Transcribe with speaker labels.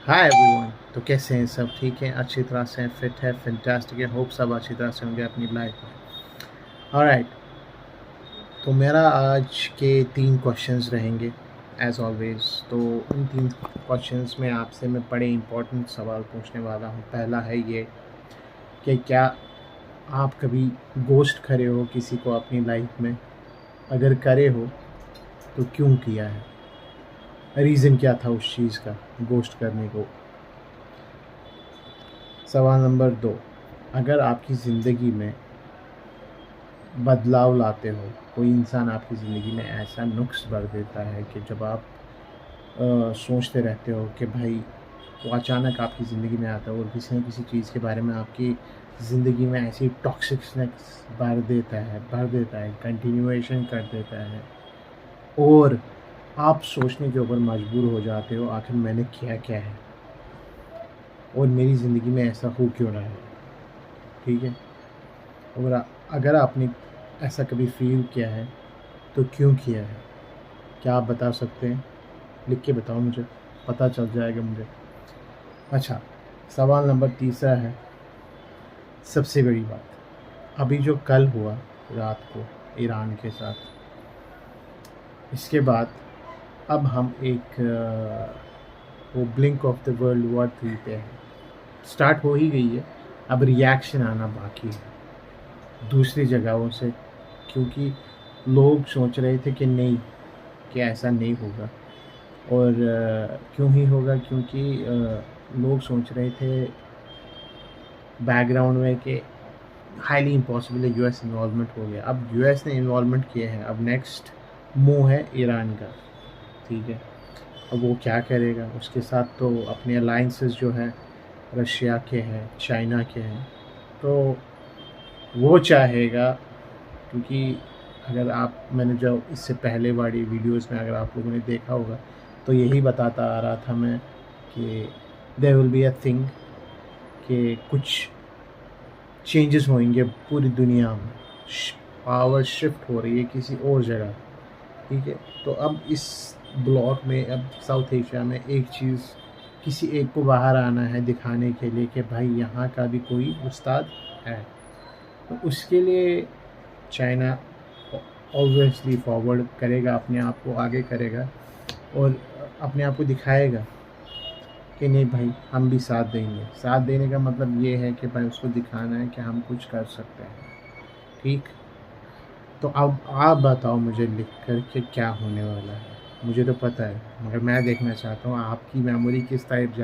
Speaker 1: Hi everyone. तो कैसे हैं सब? ठीक हैं, अच्छी तरह से फिट है, फैंटास्टिक है। होप सब अच्छी तरह से होंगे अपनी लाइफ में। ऑलराइट, तो मेरा आज के 3 क्वेश्चंस रहेंगे एज ऑलवेज। तो उन 3 क्वेश्चंस में आपसे मैं बड़े इंपॉर्टेंट सवाल पूछने वाला हूँ। पहला है ये कि क्या आप कभी गोस्ट करे हो किसी को अपनी लाइफ में? अगर करे हो तो क्यों किया है? रीज़न क्या था उस चीज़ का गोस्ट करने को? सवाल नंबर 2, अगर आपकी ज़िंदगी में बदलाव लाते हो, कोई इंसान आपकी ज़िंदगी में ऐसा नुक्स भर देता है कि जब आप सोचते रहते हो कि भाई वो अचानक आपकी ज़िंदगी में आता है और किसी न किसी चीज़ के बारे में आपकी ज़िंदगी में ऐसी टॉक्सिकनेस भर देता है, कंटिन्यूएशन कर देता है और आप सोचने के ऊपर मजबूर हो जाते हो आखिर मैंने किया क्या है और मेरी ज़िंदगी में ऐसा हो क्यों रहा है। ठीक है, और अगर आपने ऐसा कभी फील किया है तो क्यों किया है? क्या आप बता सकते हैं? लिख के बताओ, मुझे पता चल जाएगा मुझे। अच्छा, सवाल नंबर तीसरा है, सबसे बड़ी बात, अभी जो कल हुआ रात को ईरान के साथ, इसके बाद अब हम एक वो blink of the world war 3 पे है। स्टार्ट हो ही गई है, अब रिएक्शन आना बाकी है दूसरी जगहों से, क्योंकि लोग सोच रहे थे कि नहीं, कि ऐसा नहीं होगा। और क्यों ही होगा? क्योंकि लोग सोच रहे थे बैकग्राउंड में कि हाईली इम्पॉसिबल है, यूएस इन्वॉल्वमेंट हो गया। अब यूएस ने इन्वॉल्वमेंट किया है, अब नेक्स्ट मूव है ईरान का। ठीक है, अब वो क्या करेगा उसके साथ? तो अपने अलाइंसेस जो है रशिया के हैं, चाइना के हैं, तो वो चाहेगा, क्योंकि अगर आप, मैंने जो इससे पहले वाली वीडियोस में अगर आप लोगों ने देखा होगा तो यही बताता आ रहा था मैं कि there will be a thing कि कुछ चेंजेस होंगे पूरी दुनिया में, पावर शिफ्ट हो रही है किसी और जगह। ठीक है, तो अब इस ब्लॉक में, अब साउथ एशिया में एक चीज़, किसी एक को बाहर आना है दिखाने के लिए कि भाई यहाँ का भी कोई उस्ताद है। तो उसके लिए चाइना ऑब्वियसली फॉरवर्ड करेगा, अपने आप को आगे करेगा और अपने आप को दिखाएगा कि नहीं भाई, हम भी साथ देंगे। साथ देने का मतलब ये है कि भाई उसको दिखाना है कि हम कुछ कर सकते हैं। ठीक, तो अब आप बताओ मुझे लिख कर के क्या होने वाला है। मुझे तो पता है, मगर मैं देखना चाहता हूँ आपकी मेमोरी किस टाइप जा